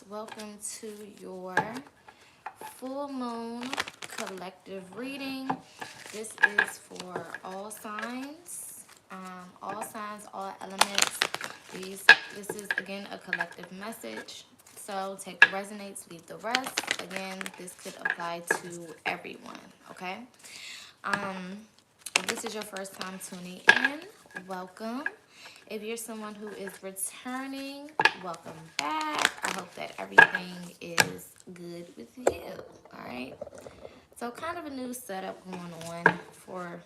welcome to your full moon collective reading. This is for all signs, all elements. This is again a collective message. So take what resonates, leave the rest. Again, this could apply to everyone. Okay. If this is your first time tuning in, welcome. If you're someone who is returning, welcome back. I hope that everything is good with you. All right. So kind of a new setup going on for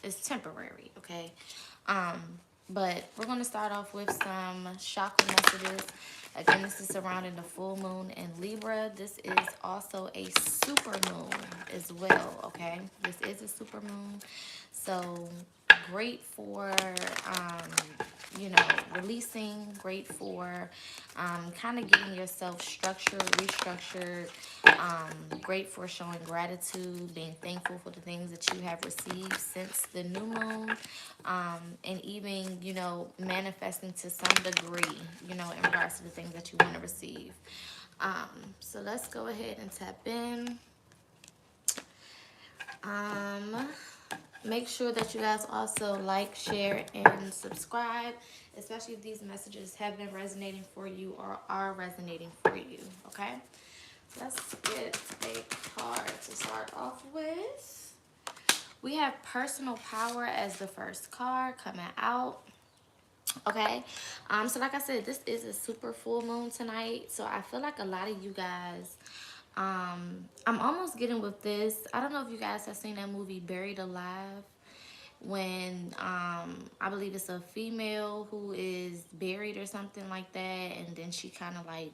it's temporary, okay? But we're gonna start off with some chakra messages. Again, this is surrounding the full moon in Libra. This is also a super moon as well, okay? This is a super moon. So great for releasing, great for kind of getting yourself structured, restructured, great for showing gratitude, being thankful for the things that you have received since the new moon, and even, manifesting to some degree, in regards to the things that you want to receive. So let's go ahead and tap in. Make sure that you guys also like, share, and subscribe, especially if these messages have been resonating for you or are resonating for you, okay? Let's get a card to start off with. We have personal power as the first card coming out. Okay, so like I said, this is a super full moon tonight, so I feel like a lot of you guys, I'm almost getting with this. I don't know if you guys have seen that movie Buried Alive, when I believe it's a female who is buried or something like that, and then she kind of like,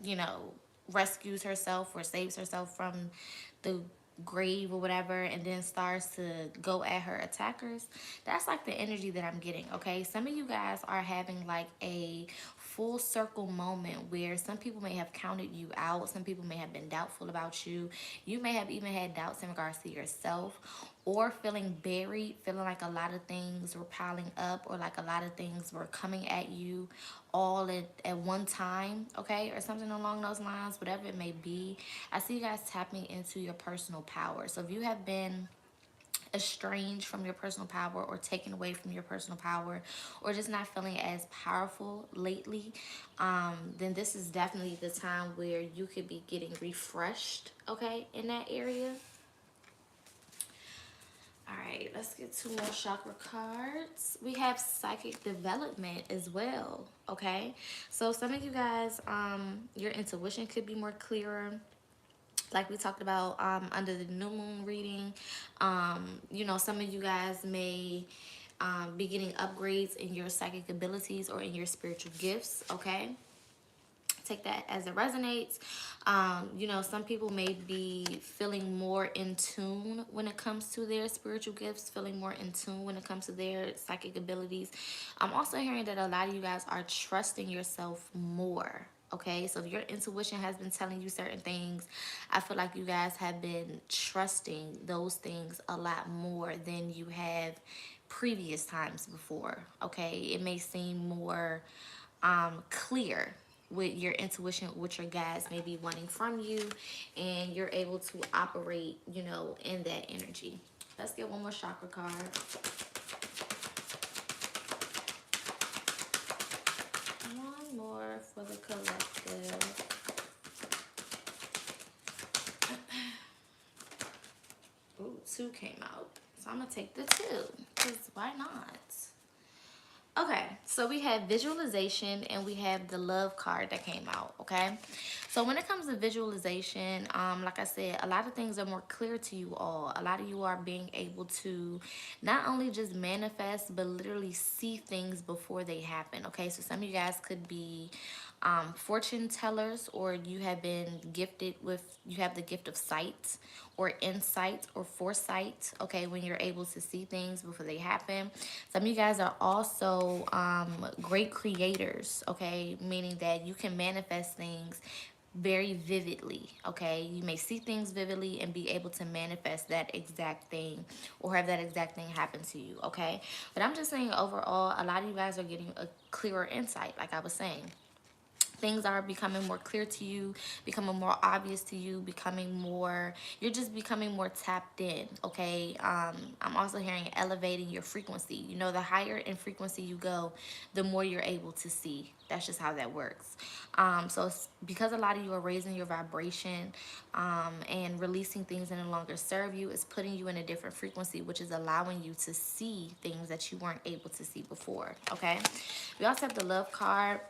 you know, rescues herself or saves herself from the grave or whatever, and then starts to go at her attackers. That's like the energy that I'm getting. Okay, some of you guys are having like a full circle moment where some people may have counted you out, some people may have been doubtful about you, you may have even had doubts in regards to yourself, or feeling buried, feeling like a lot of things were piling up, or like a lot of things were coming at you all at one time, okay, or something along those lines, whatever it may be. I see you guys tapping into your personal power. So if you have been estranged from your personal power or taken away from your personal power, or just not feeling as powerful lately, then this is definitely the time where you could be getting refreshed, okay, in that area. All right, let's get two more chakra cards. We have psychic development as well, okay? So some of you guys, your intuition could be more clearer. Like we talked about under the new moon reading, some of you guys may be getting upgrades in your psychic abilities or in your spiritual gifts, okay? Take that as it resonates. Some people may be feeling more in tune when it comes to their spiritual gifts, feeling more in tune when it comes to their psychic abilities. I'm also hearing that a lot of you guys are trusting yourself more. Okay, so if your intuition has been telling you certain things, I feel like you guys have been trusting those things a lot more than you have previous times before. Okay, it may seem more clear with your intuition, what your guides may be wanting from you, and you're able to operate, in that energy. Let's get one more chakra card. One more for the collective. Ooh, two came out. So I'm going to take the two, because why not? Okay, so we have visualization and we have the love card that came out, okay? So when it comes to visualization, like I said, a lot of things are more clear to you all. A lot of you are being able to not only just manifest, but literally see things before they happen, okay? So some of you guys could be fortune tellers, or you have been gifted with, you have the gift of sight or insight or foresight, okay, when you're able to see things before they happen. Some of you guys are also great creators, okay, meaning that you can manifest things very vividly, okay? You may see things vividly and be able to manifest that exact thing or have that exact thing happen to you, okay? But I'm just saying overall, a lot of you guys are getting a clearer insight, like I was saying. things are becoming more clear to you, becoming more obvious to you, you're just becoming more tapped in, okay? I'm also hearing elevating your frequency. You know, the higher in frequency you go, the more you're able to see. That's just how that works. So it's because a lot of you are raising your vibration, and releasing things that no longer serve you, is putting you in a different frequency, which is allowing you to see things that you weren't able to see before, okay? We also have the love card.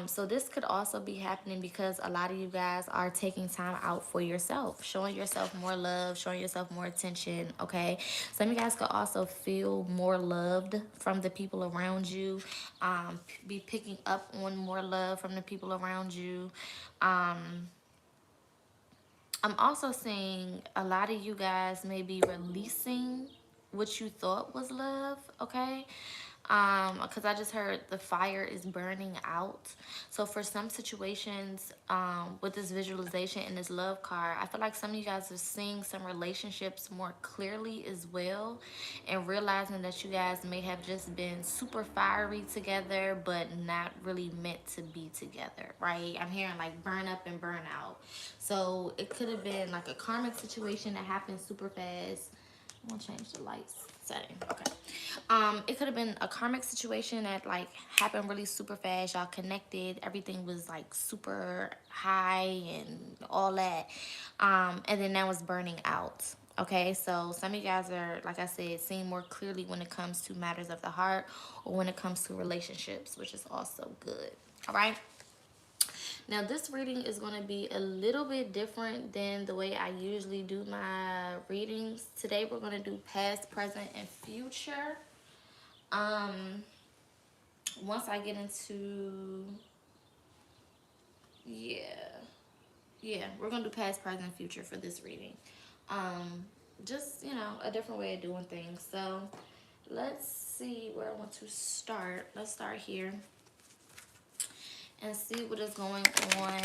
So this could also be happening because a lot of you guys are taking time out for yourself, showing yourself more love, showing yourself more attention, okay? Some of you guys could also feel more loved from the people around you, be picking up on more love from the people around you. I'm also seeing a lot of you guys may be releasing what you thought was love, okay? Because I just heard the fire is burning out. So for some situations, with this visualization and this love card, I feel like some of you guys are seeing some relationships more clearly as well, and realizing that you guys may have just been super fiery together but not really meant to be together, right? I'm hearing like burn up and burn out. So it could have been like a karmic situation that happened super fast. I'm gonna change the lights setting. Okay. It could have been a karmic situation that like happened really super fast. Y'all connected. Everything was like super high and all that. And then now it's burning out. Okay, so some of you guys are, like I said, seeing more clearly when it comes to matters of the heart or when it comes to relationships, which is also good. All right. Now this reading is going to be a little bit different than the way I usually do my readings. Today we're going to do past, present, and future. Once I get into, we're going to do past, present, and future for this reading. Just, you know, a different way of doing things. So let's see where I want to start. Let's start here and see what is going on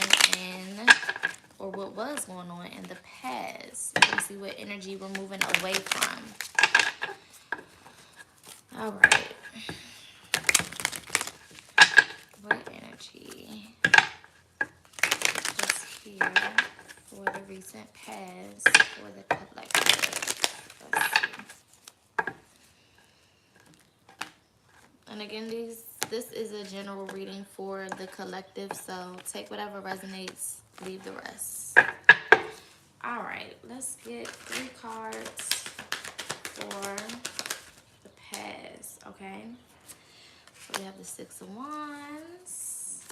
or what was going on in the past. Let me see what energy we're moving away from. All right. What energy is here for the recent past for the collective? Let's see. And again, this is a general reading for the collective, so take whatever resonates, leave the rest. All right, let's get 3 cards for the past, okay? So we have the 6 of Wands.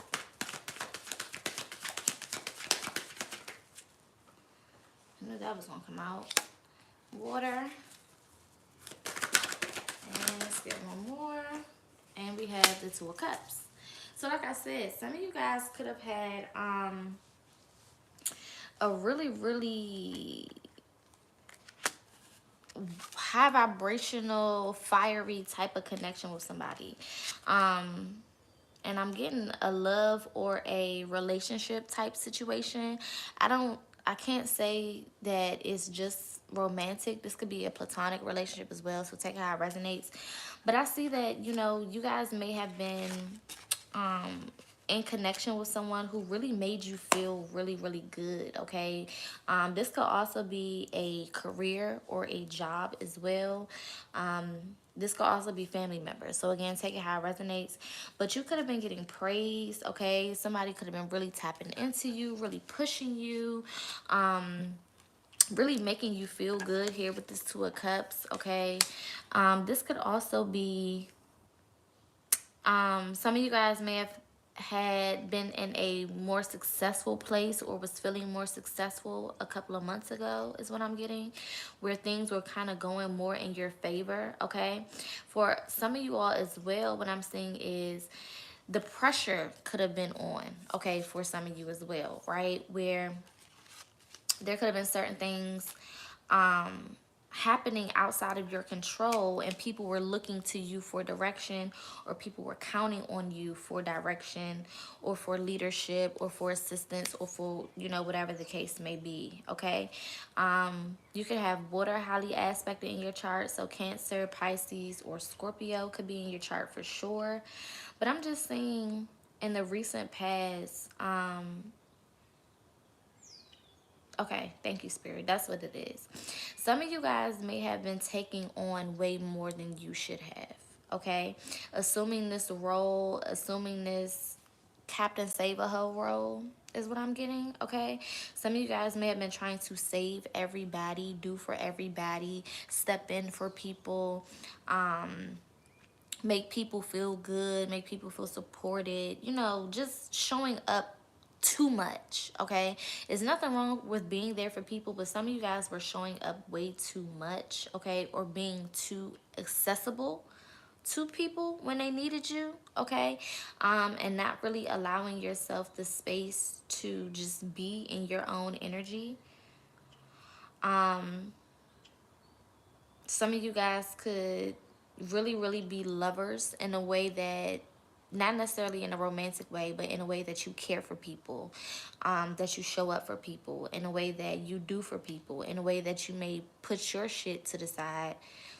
I knew that was gonna come out. Water. And let's get one more. And we have the 2 of Cups. So like I said, some of you guys could have had a really, really high vibrational, fiery type of connection with somebody. And I'm getting a love or a relationship type situation. I can't say that it's just romantic. This could be a platonic relationship as well, so take how it resonates. But I see that, you know, you guys may have been in connection with someone who really made you feel really, really good, okay? This could also be a career or a job as well. This could also be family members. So again, take it how it resonates. But you could have been getting praise, okay? Somebody could have been really tapping into you, really pushing you, really making you feel good here with this 2 of Cups, okay? This could also be, some of you guys may have had been in a more successful place or was feeling more successful a couple of months ago is what I'm getting, where things were kind of going more in your favor, okay? For some of you all as well, what I'm seeing is the pressure could have been on, okay, for some of you as well, right? Where there could have been certain things happening outside of your control, and people were looking to you for direction, or people were counting on you for direction or for leadership or for assistance or for, you know, whatever the case may be, okay? You could have water highly aspected in your chart, so Cancer, Pisces, or Scorpio could be in your chart for sure. But I'm just saying, in the recent past, okay, thank you, Spirit. That's what it is. Some of you guys may have been taking on way more than you should have, okay? Assuming this role, assuming this Captain Save-A-Ho role is what I'm getting, okay? Some of you guys may have been trying to save everybody, do for everybody, step in for people, make people feel good, make people feel supported, you know, just showing up too much, okay? There's nothing wrong with being there for people, but some of you guys were showing up way too much, okay? Or being too accessible to people when they needed you, okay? And not really allowing yourself the space to just be in your own energy. Some of you guys could really be lovers in a way that, not necessarily in a romantic way, but in a way that you care for people, that you show up for people, in a way that you do for people, in a way that you may put your shit to the side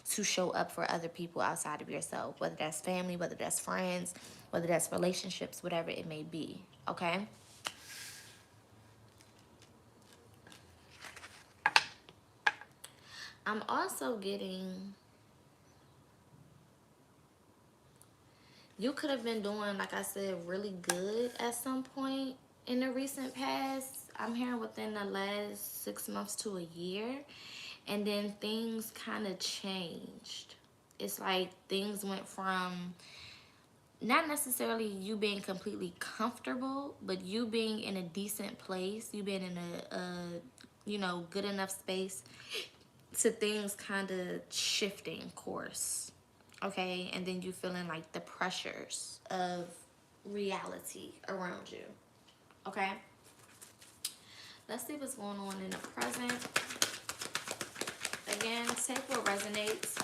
to show up for other people outside of yourself, whether that's family, whether that's friends, whether that's relationships, whatever it may be, okay? I'm also getting, you could have been doing, like I said, really good at some point in the recent past. I'm hearing within the last 6 months to a year. And then things kind of changed. It's like things went from not necessarily you being completely comfortable, but you being in a decent place, you being in a you know, good enough space, to things kind of shifting course, okay? And then you feeling like the pressures of reality around you, okay? Let's see what's going on in the present. Again, take what resonates.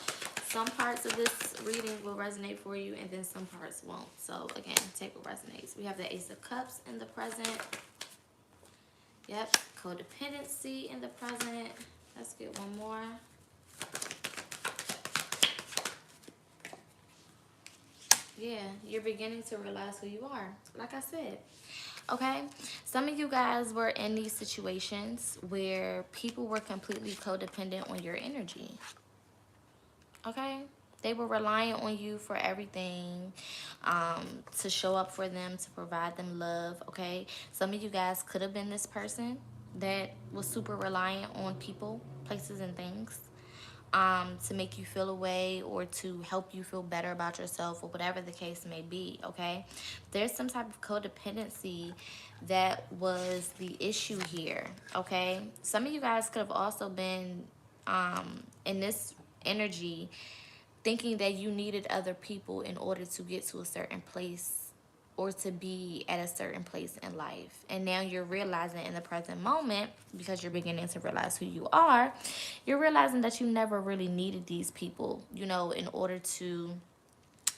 Some parts of this reading will resonate for you, and then some parts won't. So again, take what resonates. We have the Ace of Cups in the present. Yep, codependency in the present. Let's get one more. Yeah, you're beginning to realize who you are, like I said. Okay, some of you guys were in these situations where people were completely codependent on your energy. Okay, they were relying on you for everything, to show up for them, to provide them love. Okay, some of you guys could have been this person that was super reliant on people, places, and things, to make you feel a way or to help you feel better about yourself, or whatever the case may be. Okay, there's some type of codependency that was the issue here. Okay, some of you guys could have also been in this energy thinking that you needed other people in order to get to a certain place or to be at a certain place in life. And now you're realizing in the present moment, because you're beginning to realize who you are, you're realizing that you never really needed these people, you know, in order to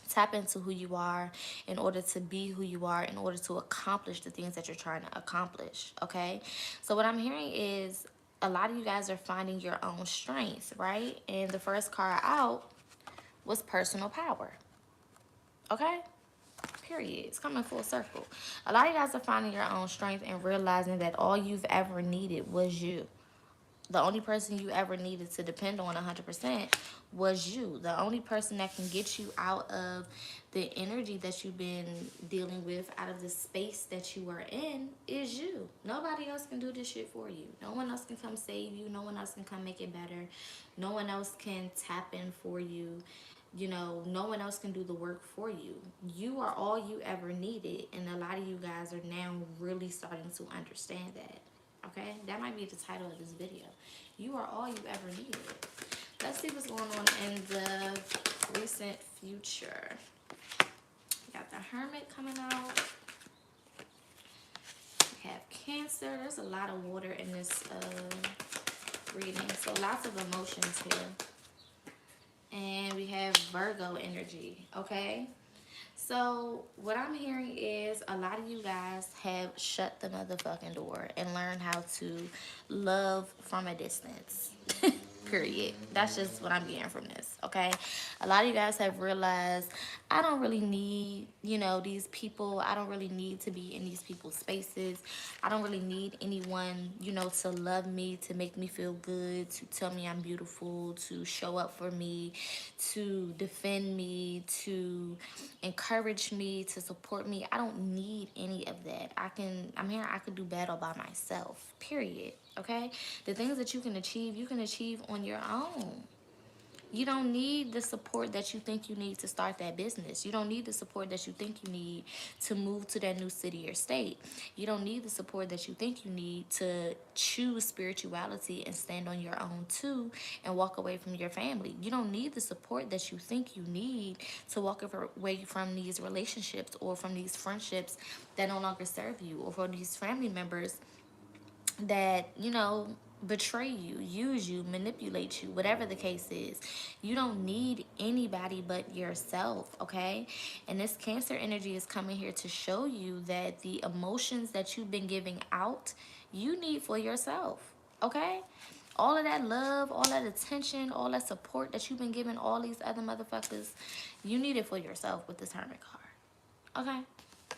tap into who you are, in order to be who you are, in order to accomplish the things that you're trying to accomplish, okay? So what I'm hearing is a lot of you guys are finding your own strengths, right? And the first card out was personal power, okay? Period. It's coming full circle. A lot of you guys are finding your own strength and realizing that all you've ever needed was you. The only person you ever needed to depend on 100% was you. The only person that can get you out of the energy that you've been dealing with, out of the space that you are in, is you. Nobody else can do this shit for you. No one else can come save you. No one else can come make it better. No one else can tap in for you. You know, no one else can do the work for you. You are all you ever needed, and a lot of you guys are now really starting to understand that. Okay, that might be the title of this video. You are all you ever needed. Let's see what's going on in the recent future. We got the Hermit coming out. We have Cancer. There's a lot of water in this reading, so lots of emotions here. And we have Virgo energy, okay? So what I'm hearing is a lot of you guys have shut the motherfucking door and learned how to love from a distance. Period. That's just what I'm getting from this, okay? A lot of you guys have realized I don't really need, these people. I don't really need to be in these people's spaces. I don't really need anyone, to love me, to make me feel good, to tell me I'm beautiful, to show up for me, to defend me, to encourage me, to support me. I don't need any of that. I'm here, I could do battle by myself, period. Okay? The things that you can achieve on your own. You don't need the support that you think you need to start that business. You don't need the support that you think you need to move to that new city or state. You don't need the support that you think you need to choose spirituality and stand on your own too and walk away from your family. You don't need the support that you think you need to walk away from these relationships or from these friendships that no longer serve you, or from these family members that betray you, use you, manipulate you, whatever the case is. You don't need anybody but yourself, okay? And this Cancer energy is coming here to show you that the emotions that you've been giving out, you need for yourself, okay? All of that love, all that attention, all that support that you've been giving all these other motherfuckers, you need it for yourself with this Hermit card, okay?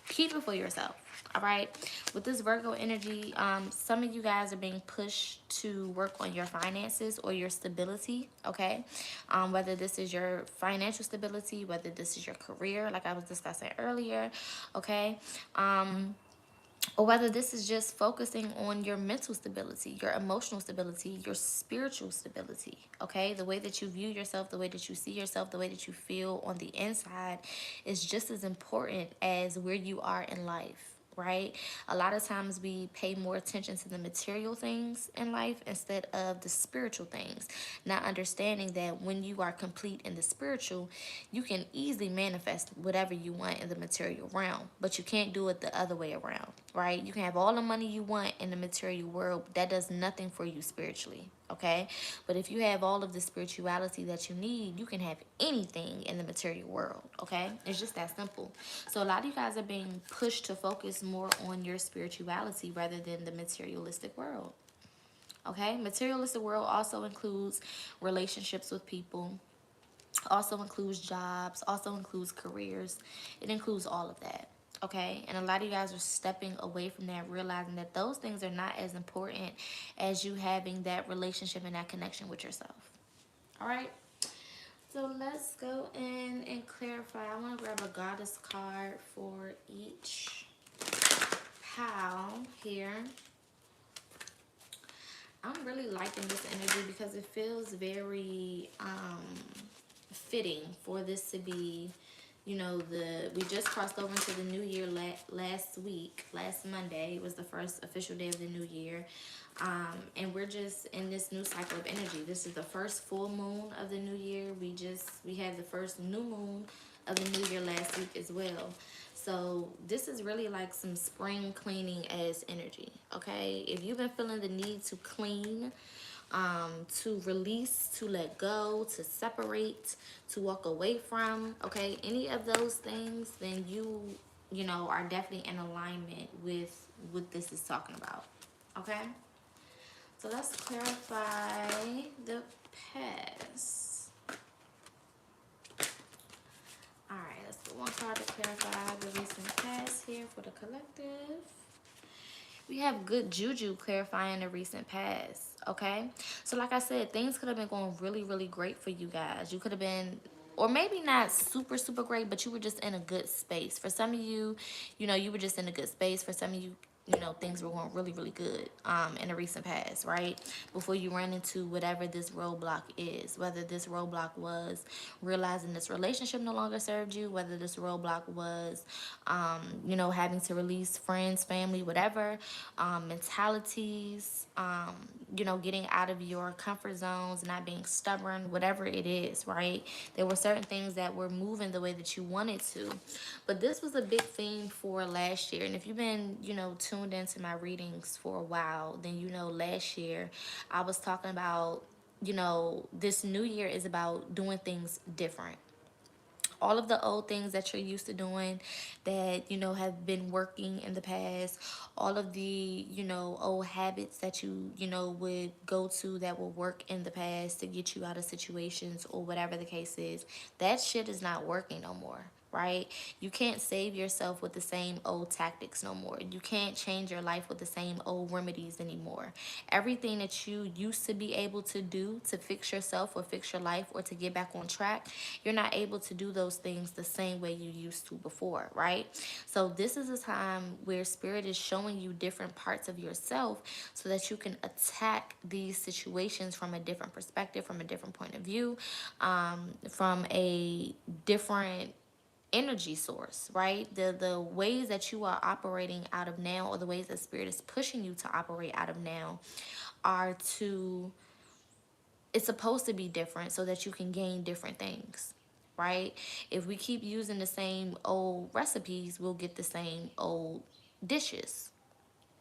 Keep it for yourself. All right. With this Virgo energy, some of you guys are being pushed to work on your finances or your stability. Okay. Whether this is your financial stability, whether this is your career, like I was discussing earlier. Okay. Or whether this is just focusing on your mental stability, your emotional stability, your spiritual stability, okay? The way that you view yourself, the way that you see yourself, the way that you feel on the inside is just as important as where you are in life, right? A lot of times we pay more attention to the material things in life instead of the spiritual things, not understanding that when you are complete in the spiritual, you can easily manifest whatever you want in the material realm, but you can't do it the other way around, right? You can have all the money you want in the material world, but that does nothing for you spiritually, okay? But if you have all of the spirituality that you need, you can have anything in the material world, okay? It's just that simple. So a lot of you guys are being pushed to focus more on your spirituality rather than the materialistic world, okay? Materialistic world also includes relationships with people, also includes jobs, also includes careers. It includes all of that, okay? And a lot of you guys are stepping away from that, realizing that those things are not as important as you having that relationship and that connection with yourself. All right? So let's go in and clarify. I want to grab a goddess card for each pile here. I'm really liking this energy because it feels very fitting for this to be, we just crossed over into the new year last week. Last Monday was the first official day of the new year. And we're just in this new cycle of energy. This is the first full moon of the new year. We had the first new moon of the new year last week as well. So this is really like some spring cleaning as energy, okay? If you've been feeling the need to clean, to release, to let go, to separate, to walk away from, okay, any of those things, then you are definitely in alignment with what this is talking about, okay? So let's clarify the past. All right, let's put one card to clarify the recent past here for the collective. We have good juju clarifying the recent past, okay? So like I said, things could have been going really, really great for you guys. You could have been, or maybe not super, super great, but you were just in a good space. For some of you, you were just in a good space. For some of you, things were going really, really good in the recent past, right? Before you ran into whatever this roadblock is, whether this roadblock was realizing this relationship no longer served you, whether this roadblock was, having to release friends, family, whatever, mentalities, getting out of your comfort zones, not being stubborn, whatever it is, right? There were certain things that were moving the way that you wanted to. But this was a big theme for last year. And if you've been, tuned into my readings for a while, then last year I was talking about, this new year is about doing things different. All of the old things that you're used to doing that, you know, have been working in the past, all of the, you know, old habits that you know, would go to that will work in the past to get you out of situations or whatever the case is, that shit is not working no more. Right? You can't save yourself with the same old tactics no more. You can't change your life with the same old remedies anymore. Everything that you used to be able to do to fix yourself or fix your life or to get back on track, you're not able to do those things the same way you used to before, right? So this is a time where spirit is showing you different parts of yourself so that you can attack these situations from a different perspective, from a different point of view, from a different energy source, right? The ways that you are operating out of now, or the ways that spirit is pushing you to operate out of now, are to, it's supposed to be different so that you can gain different things, right? If we keep using the same old recipes, we'll get the same old dishes.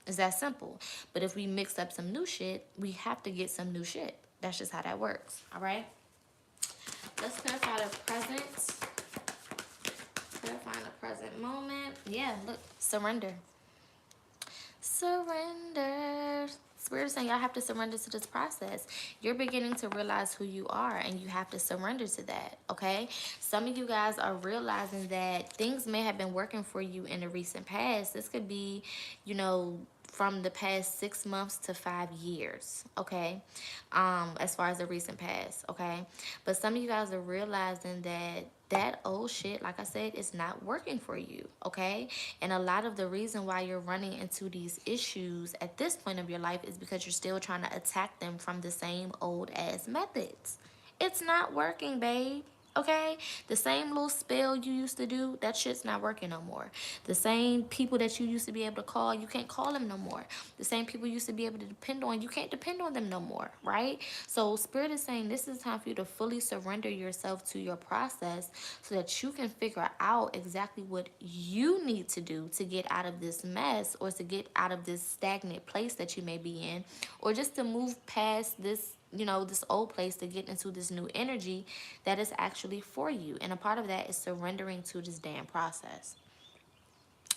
It's that simple. But if we mix up some new shit, we have to get some new shit. That's just how that works. All right. Let's clarify the present. Clarifying the present moment. Yeah, look, surrender. Surrender. Spirit is saying y'all have to surrender to this process. You're beginning to realize who you are, and you have to surrender to that, okay? Some of you guys are realizing that things may have been working for you in the recent past. This could be, you know, from the past 6 months to 5 years, okay? As far as the recent past, okay? But some of you guys are realizing that that old shit, like I said, is not working for you, okay? And a lot of the reason why you're running into these issues at this point of your life is because you're still trying to attack them from the same old ass methods. It's not working, babe. Okay? The same little spell you used to do, that shit's not working no more. The same people that you used to be able to call, you can't call them no more. The same people you used to be able to depend on, you can't depend on them no more, right? So Spirit is saying this is time for you to fully surrender yourself to your process so that you can figure out exactly what you need to do to get out of this mess, or to get out of this stagnant place that you may be in, or just to move past this, you know, this old place to get into this new energy that is actually for you. And a part of that is surrendering to this damn process.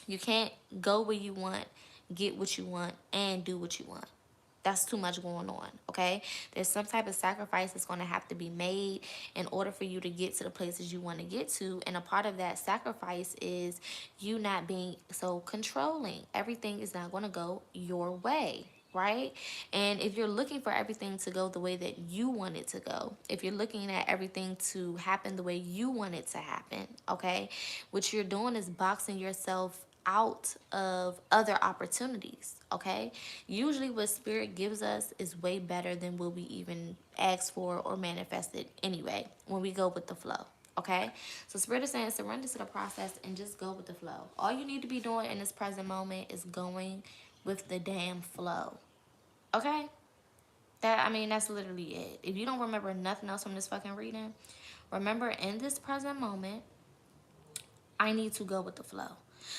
You can't go where you want, get what you want, and do what you want. That's too much going on, okay? There's some type of sacrifice that's going to have to be made in order for you to get to the places you want to get to. And a part of that sacrifice is you not being so controlling. Everything is not going to go your way, right? And if you're looking for everything to go the way that you want it to go, if you're looking at everything to happen the way you want it to happen, okay, what you're doing is boxing yourself out of other opportunities, okay? Usually what spirit gives us is way better than what we even asked for or manifested anyway, when we go with the flow, okay? So spirit is saying surrender to the process and just go with the flow. All you need to be doing in this present moment is going with the damn flow, okay? That, I mean, that's literally it. If you don't remember nothing else from this fucking reading, remember in this present moment, I need to go with the flow.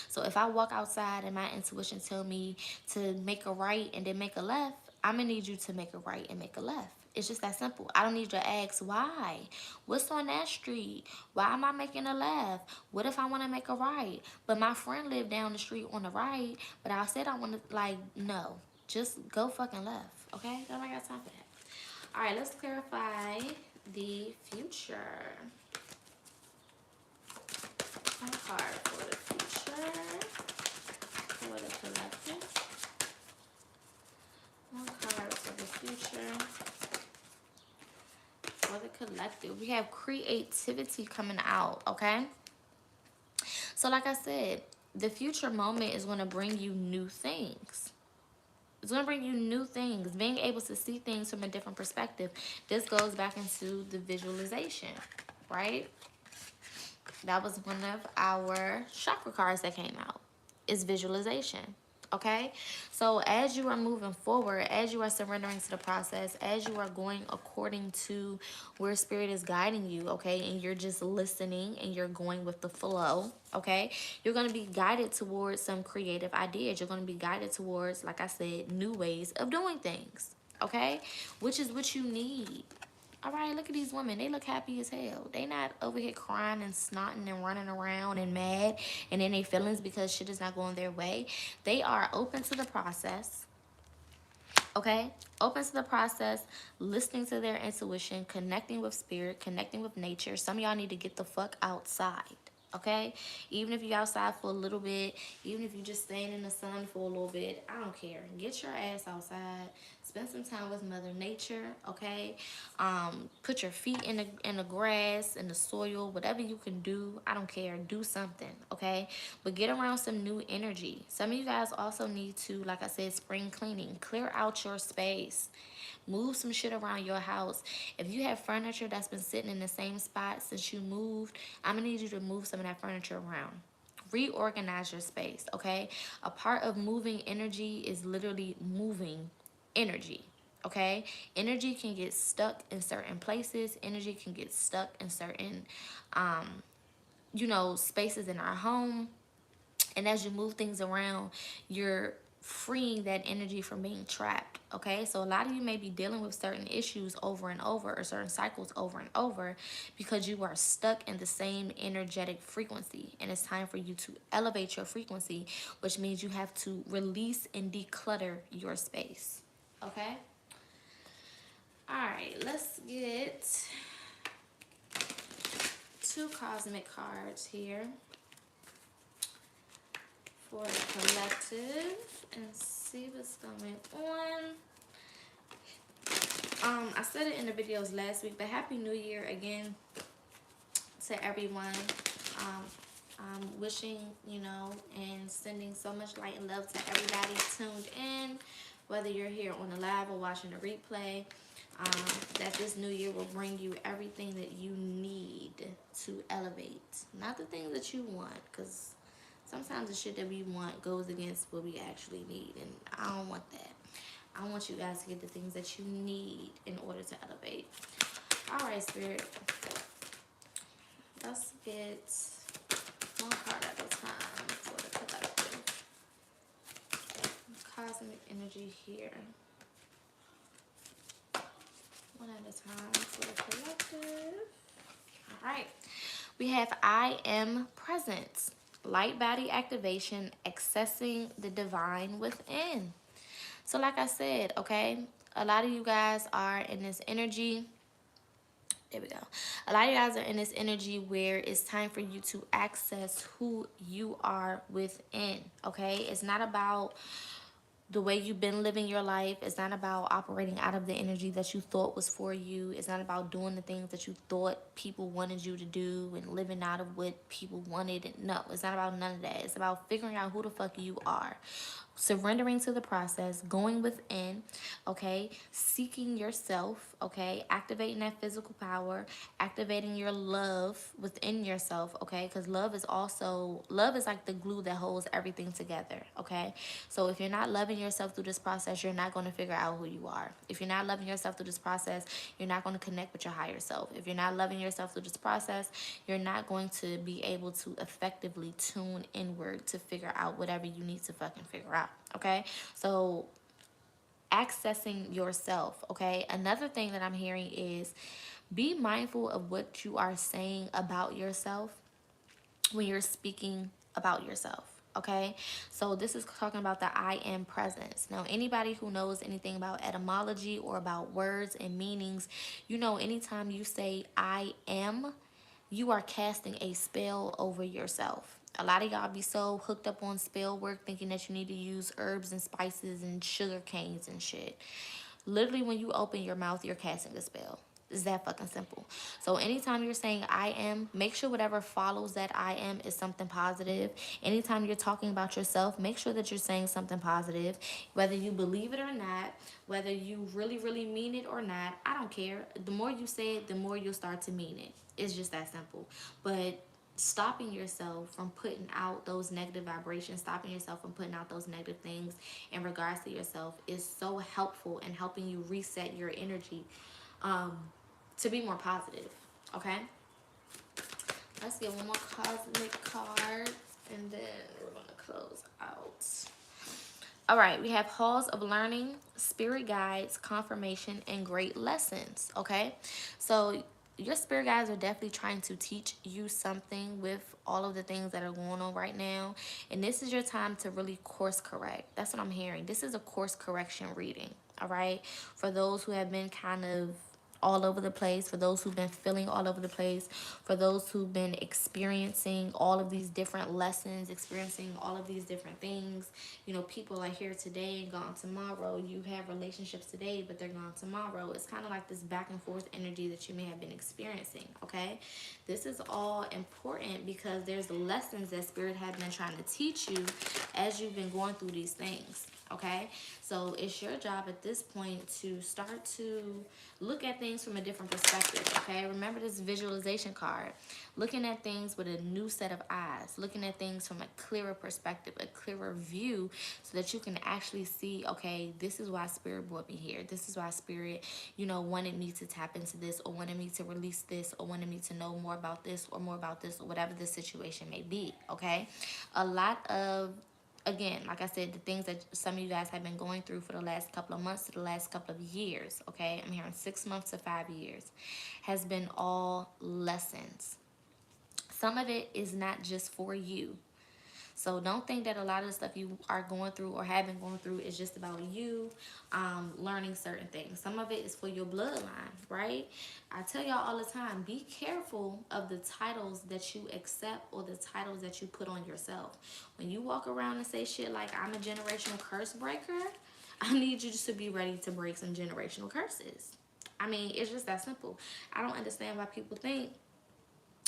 So if I walk outside and my intuition tell me to make a right and then make a left, I'm gonna need you to make a right and make a left. It's just that simple. I don't need you to ask why. What's on that street? Why am I making a left? What if I want to make a right? But my friend lived down the street on the right, but I said I want to, like, no. Just go fucking left, okay? Nobody got time for that. All right, let's clarify the future. One card for the future, for the collective. One card for the future, for the collective. We have creativity coming out, okay? So like I said, the future moment is going to bring you new things. It's going to bring you new things, being able to see things from a different perspective. This goes back into the visualization, right? That was one of our chakra cards that came out. Is visualization. Okay? So as you are moving forward, as you are surrendering to the process, as you are going according to where spirit is guiding you, okay, and you're just listening and you're going with the flow, okay, you're going to be guided towards some creative ideas. You're going to be guided towards, like I said, new ways of doing things, okay, which is what you need. All right, look at these women. They look happy as hell. They not over here crying and snotting and running around and mad and in their feelings because shit is not going their way. They are open to the process. Okay, open to the process, listening to their intuition, connecting with spirit, connecting with nature. Some of y'all need to get the fuck outside. Okay, even if you're outside for a little bit, even if you're just staying in the sun for a little bit, I don't care. Get your ass outside, spend some time with Mother Nature. Okay, put your feet in the grass, in the soil, whatever you can do. I don't care. Do something. Okay, but get around some new energy. Some of you guys also need to, like I said, spring cleaning. Clear out your space. Move some shit around your house. If you have furniture that's been sitting in the same spot since you moved, I'm gonna need you to move some of that furniture around. Reorganize your space, okay? A part of moving energy is literally moving energy, okay? Energy can get stuck in certain places. Energy can get stuck in certain, spaces in our home. And as you move things around, you're freeing that energy from being trapped. Okay, so a lot of you may be dealing with certain issues over and over, or certain cycles over and over, because you are stuck in the same energetic frequency. And it's time for you to elevate your frequency, which means you have to release and declutter your space. Okay, all right, let's get 2 cosmic cards here for the collective and see what's going on. I said it in the videos last week, but Happy New Year again to everyone. I'm wishing, and sending so much light and love to everybody tuned in, whether you're here on the live or watching the replay, that this new year will bring you everything that you need to elevate. Not the things that you want, because sometimes the shit that we want goes against what we actually need, and I don't want that. I want you guys to get the things that you need in order to elevate. All right, Spirit. Let's get 1 card at a time for the collective. Cosmic energy here. 1 at a time for the collective. All right. We have I am present. Light body activation, accessing the divine within. So like I said, okay, a lot of you guys are in this energy. There we go. A lot of you guys are in this energy where it's time for you to access who you are within, okay? It's not about the way you've been living your life. It's not about operating out of the energy that you thought was for you. It's not about doing the things that you thought people wanted you to do and living out of what people wanted. No, it's not about none of that. It's about figuring out who the fuck you are. Surrendering to the process, going within, okay, seeking yourself, okay, activating that physical power, activating your love within yourself, okay, because love is like the glue that holds everything together, okay. So if you're not loving yourself through this process, you're not going to figure out who you are. If you're not loving yourself through this process, you're not going to connect with your higher self. If you're not loving yourself through this process, you're not going to be able to effectively tune inward to figure out whatever you need to fucking figure out. Okay, so accessing yourself. Okay, another thing that I'm hearing is be mindful of what you are saying about yourself when you're speaking about yourself. Okay, so this is talking about the I am presence. Now, anybody who knows anything about etymology or about words and meanings, anytime you say I am, you are casting a spell over yourself. A lot of y'all be so hooked up on spell work thinking that you need to use herbs and spices and sugar canes and shit. Literally, when you open your mouth, you're casting a spell. It's that fucking simple. So anytime you're saying I am, make sure whatever follows that I am is something positive. Anytime you're talking about yourself, make sure that you're saying something positive. Whether you believe it or not, whether you really, really mean it or not, I don't care. The more you say it, the more you'll start to mean it. It's just that simple. But stopping yourself from putting out those negative vibrations, stopping yourself from putting out those negative things in regards to yourself is so helpful in helping you reset your energy to be more positive. Okay, let's get 1 more cosmic card and then we're gonna close out. All right, we have halls of learning, spirit guides, confirmation, and great lessons. Okay, so your spirit guides are definitely trying to teach you something with all of the things that are going on right now. And this is your time to really course correct. That's what I'm hearing. This is a course correction reading. All right, for those who have been kind of all over the place, for those who've been feeling all over the place, for those who've been experiencing all of these different lessons, experiencing all of these different things. You know, people are here today and gone tomorrow. You have relationships today, but they're gone tomorrow. It's kind of like this back and forth energy that you may have been experiencing, okay? This is all important because there's lessons that Spirit has been trying to teach you as you've been going through these things. Okay, so it's your job at this point to start to look at things from a different perspective. Okay, remember this visualization card, looking at things with a new set of eyes, looking at things from a clearer perspective, a clearer view, so that you can actually see, okay, this is why Spirit brought me here. This is why Spirit, you know, wanted me to tap into this, or wanted me to release this, or wanted me to know more about this, or more about this, or whatever the situation may be. Okay, a lot of, again, like I said, the things that some of you guys have been going through for the last couple of months to the last couple of years, okay, I'm hearing 6 months to 5 years, has been all lessons. Some of it is not just for you. So don't think that a lot of the stuff you are going through or have been going through is just about you learning certain things. Some of it is for your bloodline, right? I tell y'all all the time, be careful of the titles that you accept or the titles that you put on yourself. When you walk around and say shit like, I'm a generational curse breaker, I need you to be ready to break some generational curses. I mean, it's just that simple. I don't understand why people think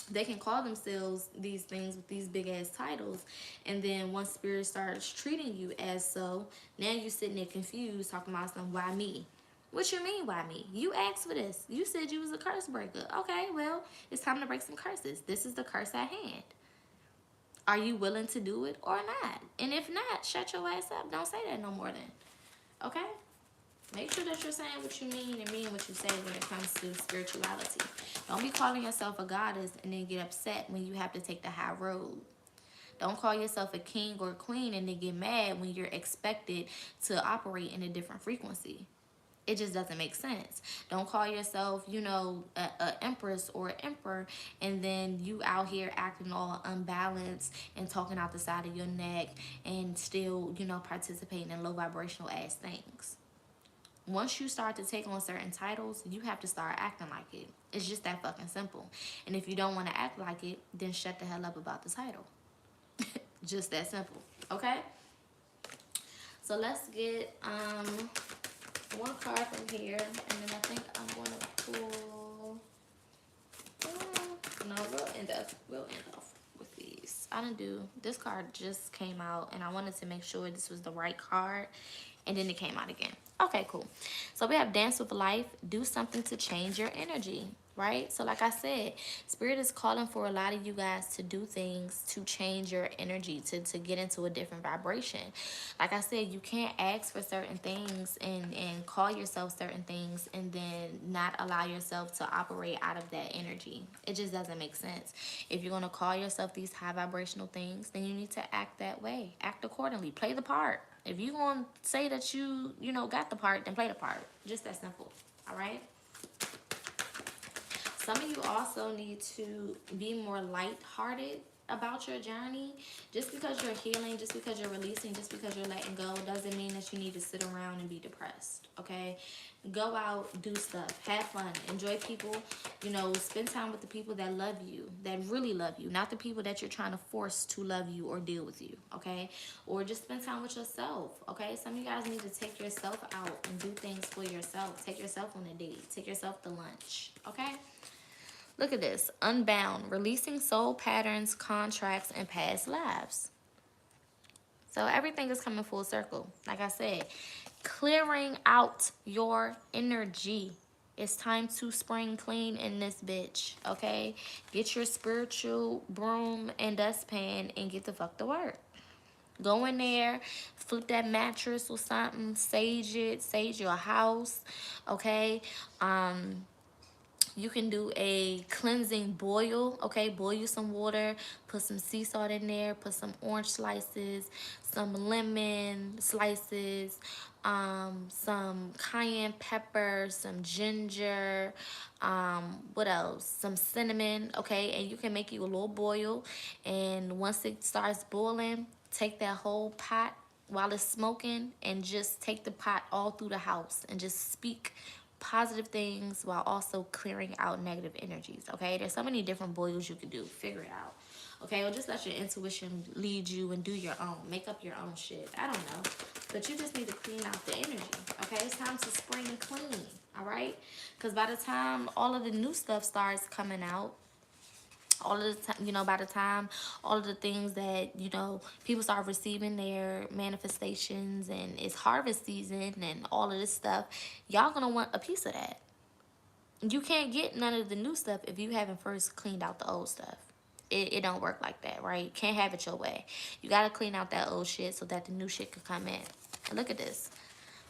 they can call themselves these things with these big ass titles, and then once Spirit starts treating you as so, now you sitting there confused talking about something. Why me? What you mean, why me? You asked for this. You said you was a curse breaker. Okay, well, it's time to break some curses. This is the curse at hand. Are you willing to do it or not? And if not, shut your ass up. Don't say that no more then. Okay? Make sure that you're saying what you mean and mean what you say when it comes to spirituality. Don't be calling yourself a goddess and then get upset when you have to take the high road. Don't call yourself a king or a queen and then get mad when you're expected to operate in a different frequency. It just doesn't make sense. Don't call yourself, you know, a empress or an emperor, and then you out here acting all unbalanced and talking out the side of your neck and still, you know, participating in low vibrational ass things. Once you start to take on certain titles, you have to start acting like it. It's just that fucking simple. And if you don't want to act like it, then shut the hell up about the title. Just that simple. Okay? So let's get one card from here, and then I think I'm going to pull. No, we'll end off with these. I didn't do this card. Just came out, and I wanted to make sure this was the right card, and then it came out again. Okay, cool. So we have Dance with Life. Do something to change your energy, right? So like I said, Spirit is calling for a lot of you guys to do things to change your energy, to get into a different vibration. Like I said, you can't ask for certain things and call yourself certain things and then not allow yourself to operate out of that energy. It just doesn't make sense. If you're going to call yourself these high vibrational things, then you need to act that way. Act accordingly. Play the part. If you're going to say that you know, got the part, then play the part. Just that simple. All right? Some of you also need to be more lighthearted about your journey. Just because you're healing, just because you're releasing, just because you're letting go, doesn't mean that you need to sit around and be depressed, okay? Go out, do stuff, have fun, enjoy people, you know, spend time with the people that love you, that really love you, not the people that you're trying to force to love you or deal with you, okay? Or just spend time with yourself, okay? Some of you guys need to take yourself out and do things for yourself. Take yourself on a date. Take yourself to lunch, okay? Look at this. Unbound. Releasing soul patterns, contracts, and past lives. So everything is coming full circle. Like I said, clearing out your energy. It's time to spring clean in this bitch, okay? Get your spiritual broom and dustpan and get the fuck to work. Go in there, flip that mattress or something, sage it, sage your house, okay? You can do a cleansing boil, okay? Boil you some water, put some sea salt in there, put some orange slices, some lemon slices, some cayenne pepper, some ginger, what else? Some cinnamon, okay? And you can make you a little boil. And once it starts boiling, take that whole pot while it's smoking and just take the pot all through the house and just speak positive things while also clearing out negative energies. Okay, there's so many different boils you can do. Figure it out. Okay, or just let your intuition lead you and do your own. Make up your own shit. I don't know, but you just need to clean out the energy. Okay, it's time to spring and clean. All right, because by the time all of the new stuff starts coming out, all of the time, you know, by the time all of the things that, you know, people start receiving their manifestations and it's harvest season and all of this stuff, y'all gonna want a piece of that. You can't get none of the new stuff if you haven't first cleaned out the old stuff. It don't work like that, right? You can't have it your way. You gotta clean out that old shit so that the new shit could come in. And look at this.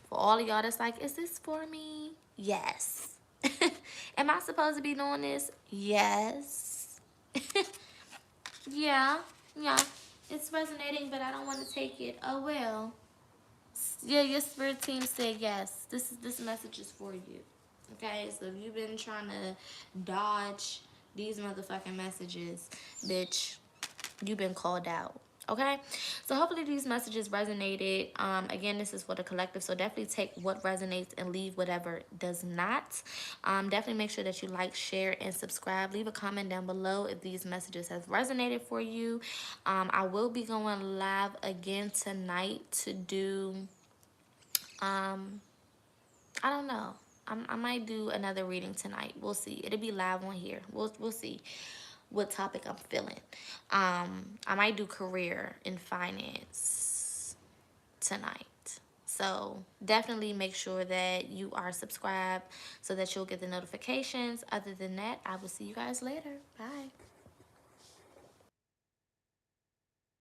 For all of y'all that's like, is this for me? Yes. Am I supposed to be doing this? Yes. Yeah, yeah. It's resonating, but I don't want to take it. Oh well. Yeah, your spirit team said yes. This message is for you. Okay, so if you've been trying to dodge these motherfucking messages, bitch, you've been called out. Okay, so hopefully these messages resonated. Again, this is for the collective, so definitely take what resonates and leave whatever does not. Definitely make sure that you like, share, and subscribe. Leave a comment down below if these messages have resonated for you. I will be going live again tonight to do I don't know. I might do another reading tonight. We'll see. It'll be live on here. We'll see what topic I'm feeling. I might do career and finance tonight. So definitely make sure that you are subscribed so that you'll get the notifications. Other than that, I will see you guys later. Bye.